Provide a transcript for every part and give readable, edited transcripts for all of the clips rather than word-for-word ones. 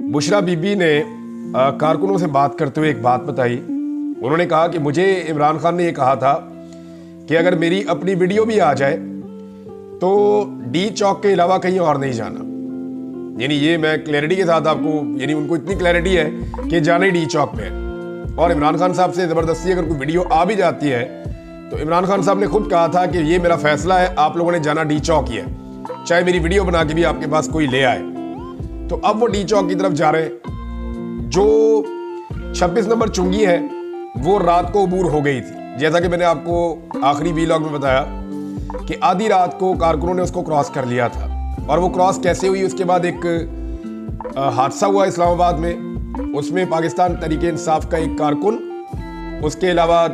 बुशरा बीबी ने कारकुनों से बात करते हुए एक बात बताई। उन्होंने कहा कि मुझे इमरान खान ने ये कहा था कि अगर मेरी अपनी वीडियो भी आ जाए तो डी चौक के अलावा कहीं और नहीं जाना। यानी ये मैं क्लैरिटी के साथ आपको, यानी उनको इतनी क्लैरिटी है कि जाना ही डी चौक में है। और इमरान खान साहब से ज़बरदस्ती अगर कोई वीडियो आ भी जाती है तो इमरान खान साहब ने खुद कहा था कि ये मेरा फैसला है, आप लोगों ने जाना डी चौक ही है, चाहे मेरी वीडियो बना के भी आपके पास कोई ले आए। तो अब वो डी चौक की तरफ जा रहे हैं। जो 26 नंबर चुंगी है वो रात को अबूर हो गई थी, जैसा कि मैंने आपको आखिरी वीलॉग में बताया कि आधी रात को कारकुनों ने उसको क्रॉस कर लिया था। और वो क्रॉस कैसे हुई, उसके बाद एक हादसा हुआ इस्लामाबाद में। उसमें पाकिस्तान तहरीके इंसाफ का एक कारकुन, उसके अलावा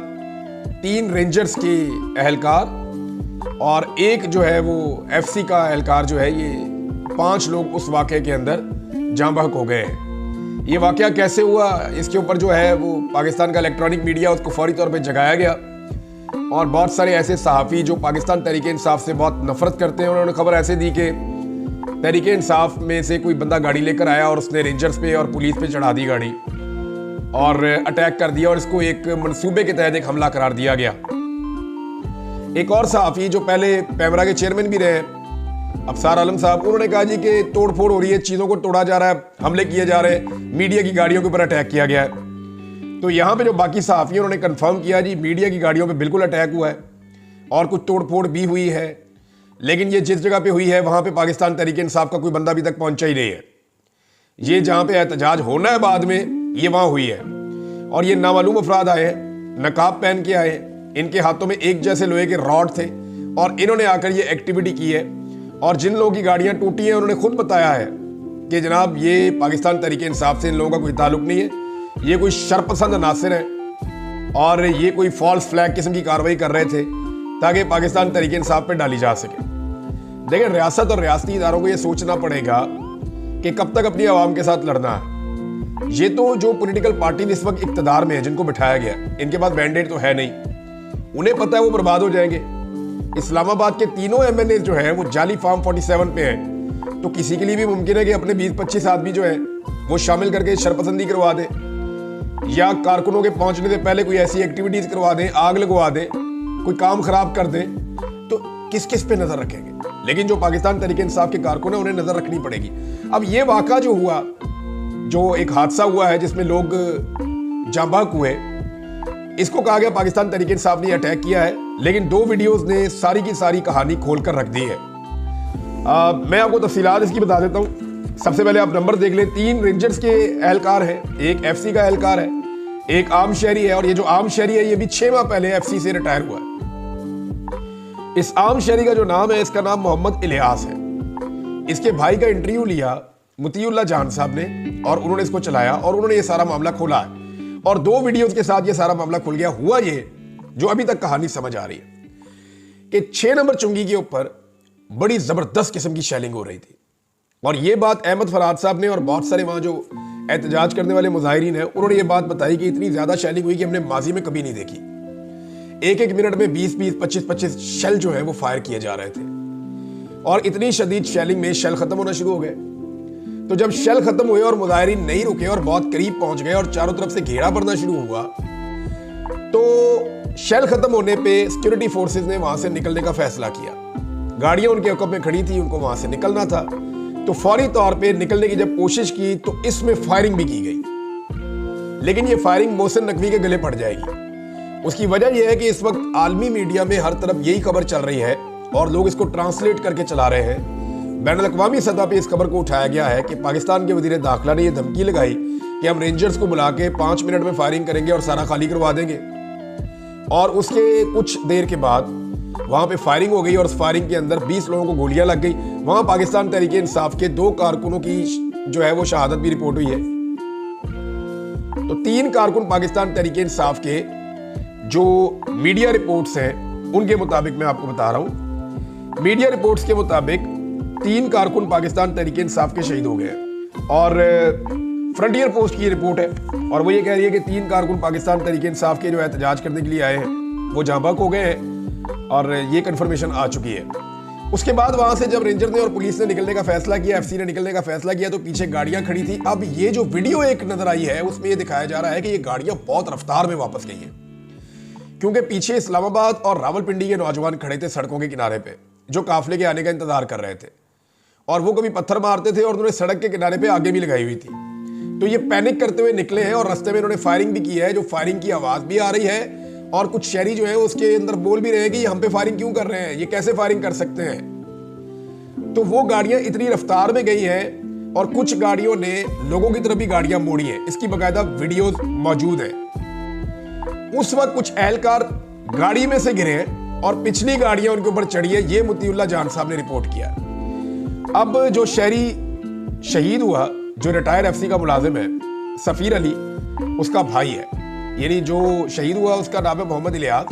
3 रेंजर्स के एहलकार और एक जो है वो एफसी का एहलकार जो है, ये 5 लोग उस वाक़े के अंदर जाँ बहक हो गए हैं। ये वाक़या कैसे हुआ, इसके ऊपर जो है वो पाकिस्तान का इलेक्ट्रॉनिक मीडिया उसको फौरी तौर पे जगाया गया। और बहुत सारे ऐसे सहाफ़ी जो पाकिस्तान तहरीके इंसाफ से बहुत नफरत करते हैं, उन्होंने खबर ऐसे दी कि तहरीके इंसाफ में से कोई बंदा गाड़ी लेकर आया और उसने रेंजर्स पे और पुलिस पे चढ़ा दी गाड़ी और अटैक कर दिया और इसको एक मंसूबे के तहत एक हमला करार दिया गया। एक और सहाफ़ी जो पहले पैमरा के चेयरमैन भी रहे, अफसार आलम साहब, उन्होंने कहा जी कि तोड़ फोड़ हो रही है, चीज़ों को तोड़ा जा रहा है, हमले किए जा रहे हैं, मीडिया की गाड़ियों के ऊपर अटैक किया गया है। तो यहाँ पे जो बाकी सहाफ़ी उन्होंने कंफर्म किया जी मीडिया की गाड़ियों पे बिल्कुल अटैक हुआ है और कुछ तोड़ फोड़ भी हुई है, लेकिन ये जिस जगह पे हुई है वहाँ पे पाकिस्तान तहरीके इंसाफ का कोई बंदा अभी तक पहुँचा ही नहीं है। ये जहाँ पे एहतजाज होना है बाद में, ये वहाँ हुई है। और ये नामालूम अफराद आए हैं, नकाब पहन के आए हैं, इनके हाथों में एक जैसे लोहे के रॉड थे और इन्होंने आकर ये एक्टिविटी की है। और जिन लोगों की गाड़ियां टूटी हैं उन्होंने खुद बताया है कि जनाब ये पाकिस्तान तहरीके इंसाफ से इन लोगों का कोई ताल्लुक नहीं है, ये कोई शरपसंद अनासिर हैं और ये कोई फॉल्स फ्लैग किस्म की कार्रवाई कर रहे थे ताकि पाकिस्तान तहरीके इंसाफ पे डाली जा सके। देखिए, रियासत और रियासती इदारों को ये सोचना पड़ेगा कि कब तक अपनी आवाम के साथ लड़ना है। ये तो जो पॉलिटिकल पार्टी इस वक्त इक़्तिदार में है, जिनको बिठाया गया, इनके पास मैंडेट तो है नहीं, उन्हें पता है वो बर्बाद हो जाएंगे। इस्लामाबाद के तीनों एमएनए जो है वो जाली फार्म 47 पे हैं, तो किसी के लिए भी मुमकिन है कि अपने 20-25 आदमी जो है वो शामिल करके शरपसंदी करवा दें या कारकुनों के पहुंचने से पहले कोई ऐसी एक्टिविटीज करवा दें, आग लगवा दें, कोई काम खराब कर दें। तो किस किस पे नजर रखेंगे? लेकिन जो पाकिस्तान तहरीके इंसाफ के कारकुन है उन्हें नजर रखनी पड़ेगी। अब ये वाक़ा जो हुआ, जो एक हादसा हुआ है जिसमें लोग जाँ बहक हुए, इसको कहा गया पाकिस्तान तहरीके इंसाफ ने अटैक किया है, लेकिन 2 वीडियोस ने सारी की सारी कहानी खोलकर रख दी है। मैं आपको तफसीलात इसकी बता देता हूँ। सबसे पहले आप नंबर देख लें। 3 रेंजर्स के एहलकार हैं, एक एफसी का एहलकार है, एक आम शहरी है। और ये जो आम शहरी है ये भी 6 माह पहले एफसी से रिटायर हुआ है। इस आम शहरी का जो नाम है, इसका नाम मोहम्मद इलियास है। इसके भाई का इंटरव्यू लिया मुतीउल्लाह जान साहब ने और उन्होंने इसको चलाया और उन्होंने ये सारा मामला खोला है और 2 वीडियोस के साथ ये सारा मामला खुल गया। हुआ ये जो अभी तक कहानी समझ आ रही है कि 6 नंबर चुंगी के ऊपर बड़ी जबरदस्त किस्म की शेलिंग हो रही थी। और ये बात अहमद फराद साहब ने और बहुत सारे वहां जो एहतजाज करने वाले मुजाहिरीन हैं, उन्होंने ये बात बताई कि इतनी ज्यादा शेलिंग हुई कि हमने माजी में कभी नहीं देखी। 1-1 मिनट में 20-20, 25-25 शेल जो है वो फायर किए जा रहे थे और इतनी शदीद शेलिंग में शेल खत्म होना शुरू हो गए। तो जब शेल खत्म हुए और मुजाहिरीन नहीं रुके और बहुत करीब पहुंच गए और चारों तरफ से घेरा पड़ना शुरू हुआ, तो शेल खत्म होने पे सिक्योरिटी फोर्सेस ने वहां से निकलने का फैसला किया। गाड़ियां उनके अकब में खड़ी थी, उनको वहां से निकलना था। तो फौरी तौर पे निकलने की जब कोशिश की तो इसमें फायरिंग भी की गई, लेकिन ये फायरिंग मोहसिन नकवी के गले पड़ जाएगी। उसकी वजह यह है कि इस वक्त आलमी मीडिया में हर तरफ यही खबर चल रही है और लोग इसको ट्रांसलेट करके चला रहे हैं। बैनुल-अक़वामी सतह पे इस खबर को उठाया गया है कि पाकिस्तान के वज़ीर दाखिला ने यह धमकी लगाई कि हम रेंजर्स को बुला के 5 मिनट में फायरिंग करेंगे और सारा खाली करवा देंगे। और उसके कुछ देर के बाद वहां पे फायरिंग हो गई और उस फायरिंग के अंदर 20 लोगों को गोलियां लग गई। वहां पाकिस्तान तहरीके इंसाफ के 2 कारकुनों की जो है वो शहादत भी रिपोर्ट हुई है। तो 3 कारकुन पाकिस्तान तहरीके इंसाफ के जो मीडिया रिपोर्ट्स हैं उनके मुताबिक मैं आपको बता रहा हूं, मीडिया रिपोर्ट्स के मुताबिक 3 कारकुन पाकिस्तान तहरीके इंसाफ के शहीद हो गए। और फ्रंटियर पोस्ट की रिपोर्ट है और वो ये कह रही है कि 3 कारकुन पाकिस्तान तहरीके इंसाफ के जो एहतजाज करने के लिए आए हैं वो जाँ बहक हो गए हैं और ये कंफर्मेशन आ चुकी है। उसके बाद वहां से जब रेंजर ने और पुलिस ने निकलने का फैसला किया, एफसी ने निकलने का फैसला किया, तो पीछे गाड़ियां खड़ी थी। अब ये जो वीडियो एक नजर आई है उसमें ये दिखाया जा रहा है कि ये गाड़ियां बहुत रफ्तार में वापस गई हैं, क्योंकि पीछे इस्लामाबाद और रावलपिंडी के नौजवान खड़े थे सड़कों के किनारे पे, जो काफिले के आने का इंतजार कर रहे थे, और वो कभी पत्थर मारते थे और उन्होंने सड़क के किनारे पे आगे भी लगाई हुई थी। तो ये पैनिक करते हुए निकले हैं और रास्ते में इन्होंने फायरिंग भी की है, जो फायरिंग की आवाज भी आ रही है, और कुछ शहरी जो है उसके अंदर बोल भी रहे हैं कि ये हम पे फायरिंग क्यों कर रहे हैं, ये कैसे फायरिंग कर सकते हैं। तो वो गाड़ियां इतनी रफ्तार में गई हैं और कुछ गाड़ियों ने लोगों की तरफ भी गाड़ियां मोड़ी हैं, इसकी बकायदा वीडियोस मौजूद हैं। उस वक्त कुछ एहलकार गाड़ी में से गिरे हैं और पिछली गाड़ियां उनके ऊपर चढ़ी है, ये मुतीउल्लाह जान साहब ने रिपोर्ट किया। अब जो शहरी शहीद हुआ, जो रिटायर्ड एफसी का मुलाजिम है सफीर अली, उसका भाई है, यानी जो शहीद हुआ उसका नाम है मोहम्मद इलियास,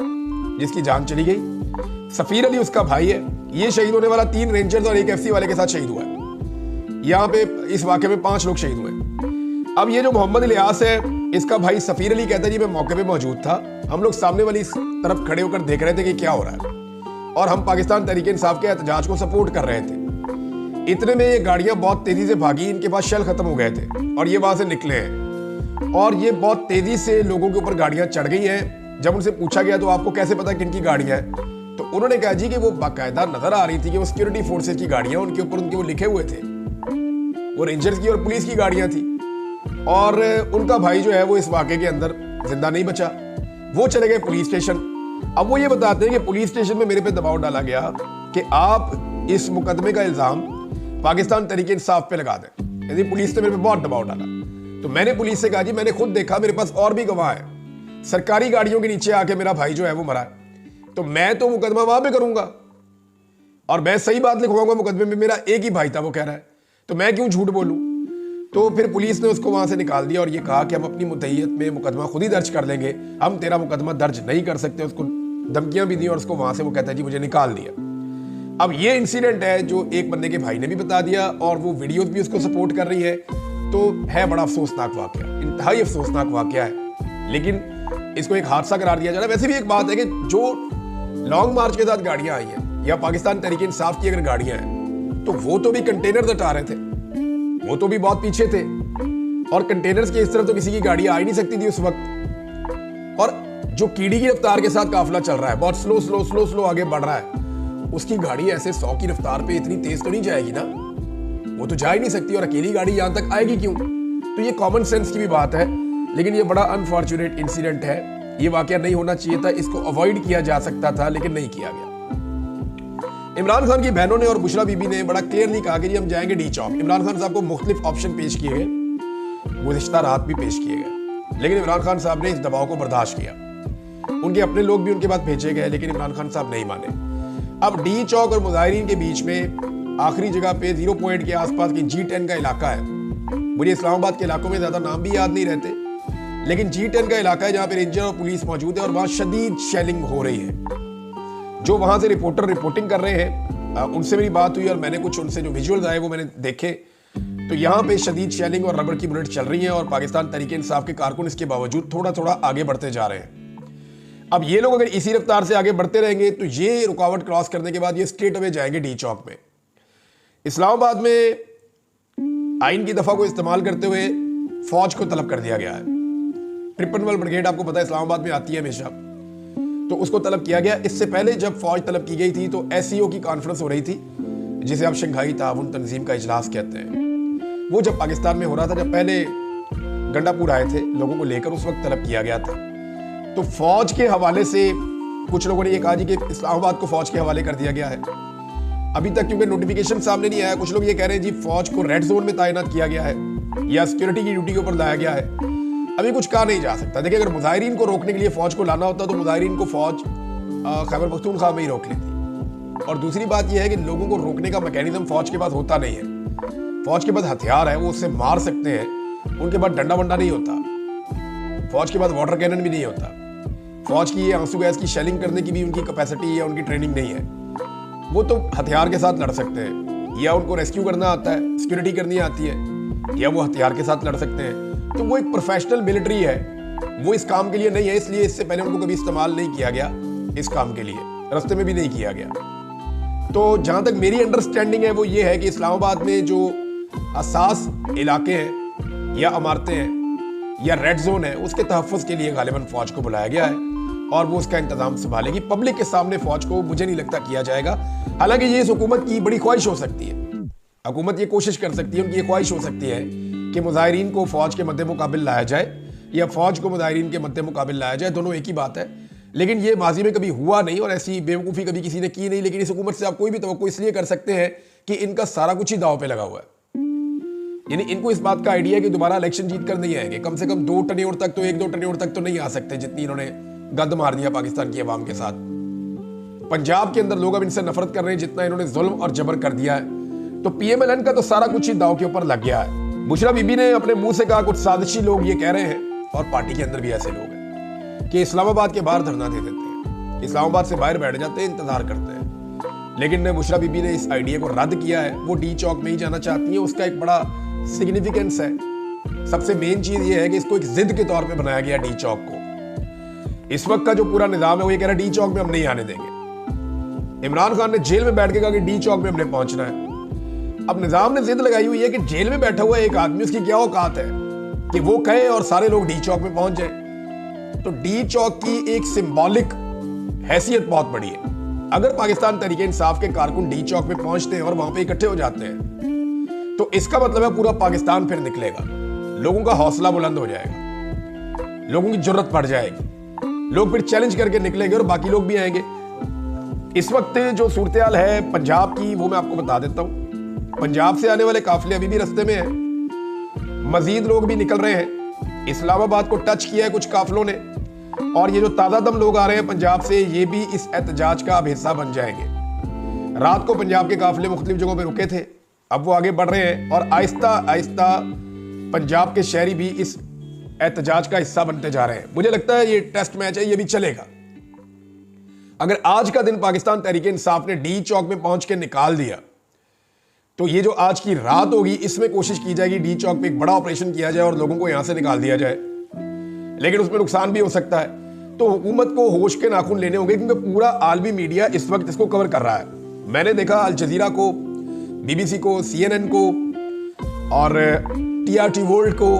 जिसकी जान चली गई। सफीर अली उसका भाई है। ये शहीद होने वाला 3 रेंजर्स और 1 एफसी वाले के साथ शहीद हुआ है। यहाँ पे इस वाकये में 5 लोग शहीद हुए। अब ये जो मोहम्मद इलियास है, इसका भाई सफीर अली कहता है जी मैं मौके पे मौजूद था, हम लोग सामने वाली तरफ खड़े होकर देख रहे थे कि क्या हो रहा है, और हम पाकिस्तान तहरीक इंसाफ के एहतजाज को सपोर्ट कर रहे थे। इतने में ये गाड़ियां बहुत तेजी से भागी, इनके पास शेल खत्म हो गए थे और ये वहां से निकले हैं, और ये बहुत तेजी से लोगों के ऊपर गाड़ियां चढ़ गई हैं। जब उनसे पूछा गया तो आपको कैसे पता किनकी गाड़ियां हैं, तो उन्होंने कहा जी कि वो बाकायदा नजर आ रही थी कि वो सिक्योरिटी फोर्सेस की गाड़ियां, उनके ऊपर उनके वो लिखे हुए थे, वो रेंजर्स की और पुलिस की गाड़ियां थी। और उनका भाई जो है वो इस वाकये के अंदर जिंदा नहीं बचा, वो चले गए पुलिस स्टेशन। अब वो ये बताते हैं कि पुलिस स्टेशन में मेरे पे दबाव डाला गया कि आप इस मुकदमे का इल्जाम पाकिस्तान तहरीक इंसाफ पे लगा दें। यदि पुलिस ने मेरे पे बहुत दबाव डाला, तो मैंने पुलिस से कहा जी मैंने खुद देखा, मेरे पास और भी गवाह है, सरकारी गाड़ियों के नीचे आके मेरा भाई जो है वो मरा है, तो मैं तो मुकदमा वहां पे करूंगा और मैं सही बात लिखवाऊंगा मुकदमे में, मेरा एक ही भाई था वो कह रहा है, तो मैं क्यों झूठ बोलूं। तो फिर पुलिस ने उसको वहां से निकाल दिया और ये कहा कि हम अपनी मुतैयत में मुकदमा खुद ही दर्ज कर लेंगे, हम तेरा मुकदमा दर्ज नहीं कर सकते। उसको धमकियां भी दी और उसको वहां से वो कहता है जी मुझे निकाल दिया। अब ये इंसिडेंट है जो एक बंदे के भाई ने भी बता दिया और वो वीडियोस भी उसको सपोर्ट कर रही है, तो है बड़ा अफसोसनाक वाकया, इंतहाई अफसोसनाक वाकया है, लेकिन इसको एक हादसा करार दिया जा रहा है। वैसे भी एक बात है कि जो लॉन्ग मार्च के साथ गाड़ियां आई हैं या पाकिस्तान तहरीक इंसाफ की अगर गाड़ियां हैं, तो वो तो भी कंटेनर हटा रहे थे, वो तो भी बहुत पीछे थे, और कंटेनर्स के इस तरफ तो किसी की गाड़ी आ ही नहीं सकती थी उस वक्त। और जो कीड़ी की रफ्तार के साथ काफिला चल रहा है, बहुत स्लो स्लो स्लो स्लो आगे बढ़ रहा है, उसकी गाड़ी ऐसे 100 की रफ्तार पे इतनी तेज तो नहीं जाएगी ना, वो तो जा ही नहीं सकती, और अकेली गाड़ी यहां तक आएगी क्यों। तो ये कॉमन सेंस की भी बात है, लेकिन ये बड़ा अनफॉर्चुनेट इंसिडेंट है, ये वाकया नहीं होना चाहिए था, इसको अवॉइड किया जा सकता था लेकिन नहीं किया गया। इमरान खान की बहनों ने और बुशरा बीबी ने बड़ा क्लियरली कहा कि हम जाएंगे डी चौक। इमरान खान साहब को मुख्तलिफ ऑप्शन पेश किए गए, गुज़िश्ता रात भी पेश किए गए, लेकिन इमरान खान साहब ने इस दबाव को बर्दाश्त किया। उनके अपने लोग भी उनके बाद भेजे गए, लेकिन इमरान खान साहब नहीं माने। अब डी चौक और मुजाहिरीन के बीच में आखिरी जगह पे 0 पॉइंट के आसपास की G10 का इलाका है। मुझे इस्लामाबाद के इलाकों में ज्यादा नाम भी याद नहीं रहते, लेकिन G10 का इलाका है जहां पे रेंजर और पुलिस मौजूद है और वहां शदीद शेलिंग हो रही है। जो वहां से रिपोर्टर रिपोर्टिंग कर रहे हैं, उनसे मेरी बात हुई और मैंने कुछ उनसे जो विजुअल्स आए वो मैंने देखे, तो यहाँ पे शदीद शेलिंग और रबड़ की बुलेट चल रही हैं और पाकिस्तान तहरीक इंसाफ के कारकुन इसके बावजूद थोड़ा थोड़ा आगे बढ़ते जा रहे हैं। अब ये लोग अगर इसी रफ्तार से आगे बढ़ते रहेंगे तो ये रुकावट क्रॉस करने के बाद ये स्ट्रेट अवे जाएंगे डी चौक में। इस्लामाबाद में आइन की दफा को इस्तेमाल करते हुए फौज को तलब कर दिया गया है। ट्रिपल ब्रिगेड आपको पता है इस्लामाबाद में आती है हमेशा, तो उसको तलब किया गया। इससे पहले जब फौज तलब की गई थी तो SCO की कॉन्फ्रेंस हो रही थी, जिसे आप शंघाई ताउन तंजीम का इजलास कहते हैं। वो जब पाकिस्तान में हो रहा था, जब पहले गंडापुर आए थे लोगों को लेकर, उस वक्त तलब किया गया था। तो फौज के हवाले से कुछ लोगों ने ये कहा जी कि इस्लामाबाद को फौज के हवाले कर दिया गया है। अभी तक क्योंकि नोटिफिकेशन सामने नहीं आया, कुछ लोग ये कह रहे हैं जी फौज को रेड जोन में तैनात किया गया है या सिक्योरिटी की ड्यूटी के ऊपर लाया गया है। अभी कुछ कहा नहीं जा सकता। देखिए, अगर मुजाहिरीन को रोकने के लिए फौज को लाना होता तो मुजाहिरीन को फौज खैबर पख्तूनख्वा में ही रोक लेती। और दूसरी बात यह है कि लोगों को रोकने का मैकेनिज्म फौज के पास होता नहीं है। फौज के पास हथियार है, वो उससे मार सकते हैं, उनके पास डंडा वंडा नहीं होता, फौज के पास वाटर कैनन भी नहीं होता, फौज की ये आंसू गैस की शेलिंग करने की भी उनकी कैपेसिटी या उनकी ट्रेनिंग नहीं है। वो तो हथियार के साथ लड़ सकते हैं, या उनको रेस्क्यू करना आता है, सिक्योरिटी करनी आती है, या वो हथियार के साथ लड़ सकते हैं। तो वो एक प्रोफेशनल मिलिट्री है, वो इस काम के लिए नहीं है, इसलिए इससे पहले उनको कभी इस्तेमाल नहीं किया गया इस काम के लिए, रास्ते में भी नहीं किया गया। तो जहां तक मेरी अंडरस्टैंडिंग है वो ये है कि इस्लामाबाद में जो हसास इलाके हैं या इमारतें हैं या रेड जोन है, उसके तहफ़्फ़ुज़ के लिए गालिबन फौज को बुलाया गया है और वो उसका इंतजाम संभालेगी। पब्लिक के सामने फौज को मुझे नहीं लगता किया जाएगा। हालांकि ये इस हुकूमत की बड़ी ख्वाहिश हो सकती है, हुकूमत ये कोशिश कर सकती है, उनकी ये ख्वाहिश हो सकती है कि मुजाहिरीन को फौज के मद्दे मुकाबिल लाया जाए या फौज को मुजाहिरीन के मद्दे मुकाबिल लाया जाए, दोनों एक ही बात है। लेकिन ये माजी में कभी हुआ नहीं और ऐसी बेवकूफ़ी कभी किसी ने की नहीं। लेकिन इस हुकूमत से आप कोई भी तवक्को इसलिए कर सकते हैं कि इनका सारा कुछ ही दांव पे लगा हुआ है। यानी इनको इस बात का आइडिया है कि दोबारा इलेक्शन जीत कर नहीं आएंगे, कम से कम 2 टर्न्योर तक तो 1-2 टर्न्योर तक तो नहीं आ सकते, जितनी इन्होंने गद मार दिया पाकिस्तान की आवाम के साथ। पंजाब के अंदर लोग अब इनसे नफरत कर रहे हैं जितना इन्होंने जुल्म और जबर कर दिया है। तो PMLN का तो सारा कुछ ही दांव के ऊपर लग गया है। बुशरा बीबी ने अपने मुंह से कहा कुछ साजिशी लोग ये कह रहे हैं, और पार्टी के अंदर भी ऐसे लोग हैं कि इस्लामाबाद के बाहर धरना दे देते हैं, इस्लामाबाद से बाहर बैठ जाते हैं, इंतजार करते हैं। लेकिन बुशरा बीबी ने इस आइडिया को रद्द किया है। वो डी चौक में ही जाना चाहती है। उसका एक बड़ा सिग्निफिकेंस है। सबसे मेन चीज ये है कि इसको एक जिद के तौर पे बनाया गया डी चौक को। इस वक्त का जो पूरा निजाम है वो ये कह रहा है डी चौक में हम नहीं आने देंगे। इमरान खान ने जेल में बैठ के कहा कि डी चौक में हमने पहुंचना है। अब निजाम ने जिद लगाई हुई है कि जेल में बैठा हुआ एक आदमी, उसकी क्या औकात है कि वो कहे और सारे लोग डी चौक में पहुंच जाए। तो डी चौक की एक सिंबॉलिक हैसियत बहुत बड़ी है। अगर पाकिस्तान तहरीक इंसाफ के कारकुन डी चौक में पहुंचते हैं और वहां पे इकट्ठे हो जाते हैं तो इसका मतलब है पूरा पाकिस्तान फिर निकलेगा, लोगों का हौसला बुलंद हो जाएगा, लोगों की जरूरत बढ़ जाएगी, लोग फिर चैलेंज करके निकलेंगे और बाकी लोग भी आएंगे। इस वक्त जो सूरत हाल है पंजाब की वो मैं आपको बता देता हूं। पंजाब से आने वाले काफिले अभी भी रास्ते में हैं, मजीद लोग भी निकल रहे हैं। इस्लामाबाद को टच किया है कुछ काफिलों ने, और ये जो ताजा दम लोग आ रहे हैं पंजाब से ये भी इस एहतजाज का अब हिस्सा बन जाएंगे। रात को पंजाब के काफिले मुख्तलिफ जगहों पर रुके थे, अब वो आगे बढ़ रहे हैं और आहिस्ता आहिस्ता पंजाब के शहरी भी इस एहतजाज का हिस्सा बनते जा रहे हैं। मुझे लगता है ये टेस्ट मैच है, ये भी चलेगा। अगर आज का दिन पाकिस्तान तहरीक इंसाफ ने डी चौक में पहुंच के निकाल दिया तो ये जो आज की रात होगी इसमें कोशिश की जाएगी डी चौक पे एक बड़ा ऑपरेशन किया जाए और लोगों को यहां से निकाल दिया जाए। लेकिन उसमें नुकसान भी हो सकता है। तो हुकूमत को होश के नाखून लेने होंगे क्योंकि पूरा आलमी मीडिया इस वक्त इसको कवर कर रहा है। मैंने देखा अल जजीरा को, BBC को, CNN को और TRT वर्ल्ड को,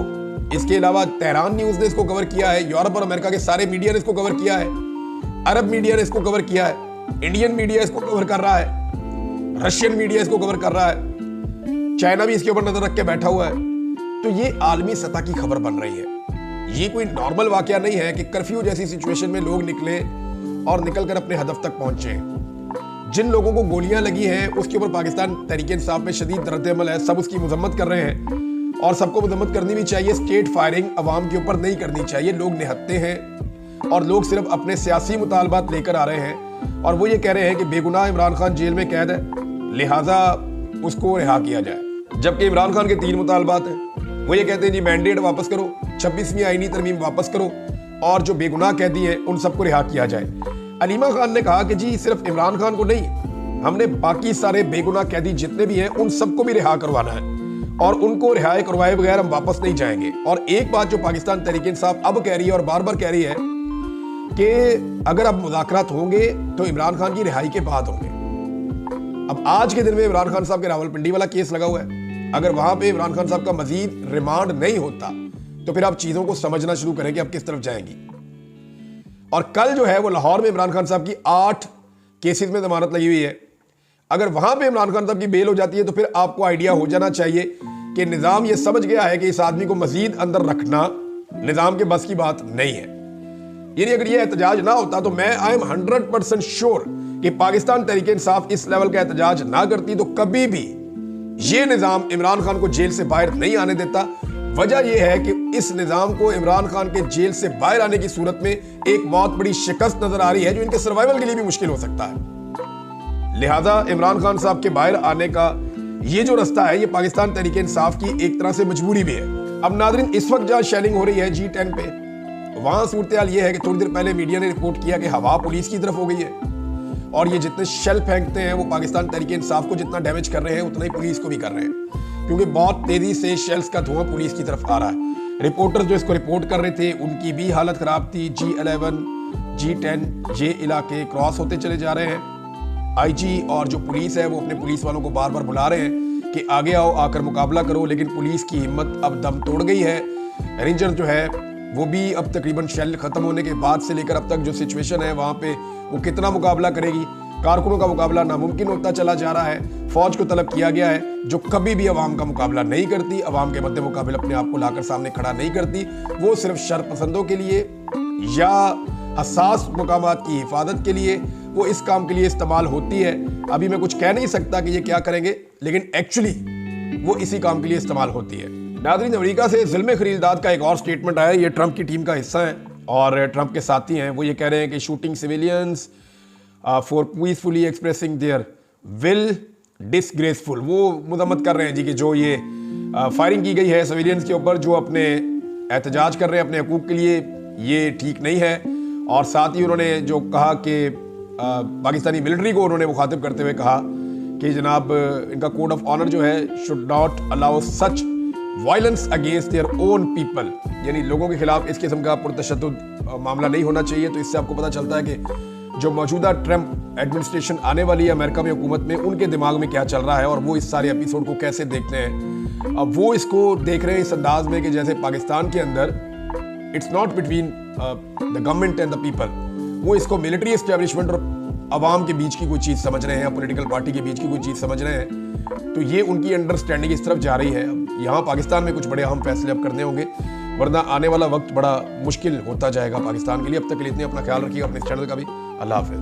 इसके अलावा तेहरान न्यूज ने इसको कवर किया है, यूरोप और अमेरिका के सारे मीडिया ने इसको कवर किया है, अरब मीडिया ने इसको कवर किया है, इंडियन मीडिया इसको कवर कर रहा है, रशियन मीडिया इसको कवर कर रहा है, चाइना भी इसके ऊपर नजर रख के बैठा हुआ है। तो ये आलमी सतह की खबर बन रही है। ये कोई नॉर्मल वाकया नहीं है कि कर्फ्यू जैसी सिचुएशन में लोग निकले और निकलकर अपने हदफ तक पहुंचे। जिन लोगों को गोलियां लगी हैं उसके ऊपर पाकिस्तान तहरीक इंसाफ में शदीद रद्द-ए-अमल है, सब उसकी मजम्मत कर रहे हैं और सबको मजम्मत करनी भी चाहिए। स्टेट फायरिंग अवाम के ऊपर नहीं करनी चाहिए। लोग निहत्ते हैं और लोग सिर्फ अपने सियासी मुतालबात लेकर आ रहे हैं और वो ये कह रहे हैं कि बेगुनाह इमरान खान जेल में कैद है, लिहाजा उसको रिहा किया जाए। जबकि इमरान खान के 3 मुतालबात हैं। वो ये कहते हैं जी मैंडेट वापस करो, 26वीं आईनी तरमीम वापस करो और जो बेगुनाह कैदी हैं उन सबको रिहा किया जाए। अलीमा खान ने कहा कि जी सिर्फ इमरान खान को नहीं, हमने बाकी सारे बेगुनाह कैदी जितने भी हैं उन सबको भी रिहा करवाना है और उनको रिहाई करवाए बगैर हम वापस नहीं जाएंगे। और एक बात जो पाकिस्तान तहरीक इंसाफ अब कह रही है और बार बार कह रही है कि अगर अब मुज़ाकरात होंगे तो इमरान खान की रिहाई के बाद होंगे। अब आज के दिन में इमरान खान साहब के रावलपिंडी वाला केस लगा हुआ है। अगर वहां पे इमरान खान साहब का मजीद रिमांड नहीं होता तो फिर आप चीजों को समझना शुरू करें कि अब किस तरफ जाएंगी। और कल जो है वो लाहौर में इमरान खान साहब की 8 केसेस में जमानत लगी हुई है। अगर वहां पे इमरान खान साहब की बेल हो जाती है तो फिर आपको आइडिया हो जाना चाहिए कि निजाम ये समझ गया है कि इस आदमी को मजीद अंदर रखना निजाम के बस की बात नहीं है। यानी अगर ये एहतजाज ना होता तो मैं आई एम 100% श्योर कि पाकिस्तान तहरीक इंसाफ इस लेवल का एहतजाज ना करती तो कभी भी ये निजाम इमरान खान को जेल से बाहर नहीं आने देता। वजह यह है कि इस निजाम को इमरान खान के जेल से बाहर आने की सूरत में एक बहुत बड़ी शिकस्त नजर आ रही है जो इनके सर्वाइवल के लिए भी मुश्किल हो सकता है। लिहाजा इमरान खान साहब के बाहर आने का ये जो रास्ता है ये पाकिस्तान तहरीक इंसाफ की एक तरह से मजबूरी भी है। अब नादरीन, इस वक्त जहां शेलिंग हो रही है G10 पे, वहां सूरत हाल ये है कि थोड़ी देर पहले मीडिया ने रिपोर्ट किया कि हवा पुलिस की तरफ हो गई है और ये जितने शेल फेंकते हैं वो पाकिस्तान तहरीक इंसाफ को जितना डैमेज कर रहे हैं उतना ही पुलिस को भी कर रहे हैं, क्योंकि बहुत तेजी से शेल्स का धुआं पुलिस की तरफ आ रहा है। रिपोर्टर जो इसको रिपोर्ट कर रहे थे उनकी भी हालत खराब थी। G11, G10 ये इलाके क्रॉस होते चले जा रहे हैं आईजी और जो पुलिस है वो अपने पुलिस वालों को बार बार बुला रहे हैं कि आगे आओ, आकर मुकाबला करो, लेकिन पुलिस की हिम्मत अब दम तोड़ गई है। रेंजर जो है वो भी अब तकरीबन शेल खत्म होने के बाद से लेकर अब तक जो सिचुएशन है वहाँ पे वो कितना मुकाबला करेगी, कारकुनों का मुकाबला नामुमकिन होता चला जा रहा है। फौज को तलब किया गया है जो कभी भी अवाम का मुकाबला नहीं करती, अवाम के मद्दे मुकाबले अपने आप को लाकर सामने खड़ा नहीं करती, वो सिर्फ शरपसंदों के लिए या हसास मकामात की हिफाजत के लिए वो इस काम के लिए इस्तेमाल होती है। अभी मैं कुछ कह नहीं सकता कि ये क्या करेंगे, लेकिन एक्चुअली वो इसी काम के लिए इस्तेमाल होती है। नाज़रीन, अमेरिका से ज़ुल्म खलीलदाद का एक और स्टेटमेंट आया। ये ट्रंप की टीम का हिस्सा है और ट्रंप के साथी हैं। वो ये कह रहे हैं कि shooting civilians for peacefully expressing there will disgraceful. वो मजम्मत कर रहे हैं जी कि जो ये फायरिंग की गई है सिविलियंस के ऊपर जो अपने एहतजाज कर रहे हैं अपने हकूक़ के लिए, ये ठीक नहीं है। और साथ ही उन्होंने जो कहा कि पाकिस्तानी मिलिट्री को उन्होंने मुखातिब करते हुए कहा कि जनाब इनका कोड ऑफ ऑनर जो है should not allow such violence against their own people, यानी लोगों के खिलाफ इस किस्म का पुरतशद्दुद मामला नहीं होना चाहिए। तो इससे आपको पता चलता है कि जो मौजूदा ट्रंप एडमिनिस्ट्रेशन आने वाली है अमेरिका में हुकूमत में, उनके दिमाग में क्या चल रहा है और वो इस सारे एपिसोड को कैसे देखते हैं। अब वो इसको देख रहे हैं इस अंदाज में कि जैसे पाकिस्तान के अंदर it's not between the government and the people, वो इसको मिलिट्री एस्टेब्लिशमेंट और अवाम के बीच की कोई चीज़ समझ रहे हैं, पॉलिटिकल पार्टी के बीच की कोई चीज़ समझ रहे हैं। तो ये उनकी अंडरस्टैंडिंग इस तरफ जा रही है। यहाँ पाकिस्तान में कुछ बड़े अहम फैसले अब करने होंगे, वरना आने वाला वक्त बड़ा मुश्किल होता जाएगा पाकिस्तान के लिए। अब तक के लिए इतने, अपना ख्याल रखिएगा, अपने चैनल का भी। अल्लाह हाफिज़।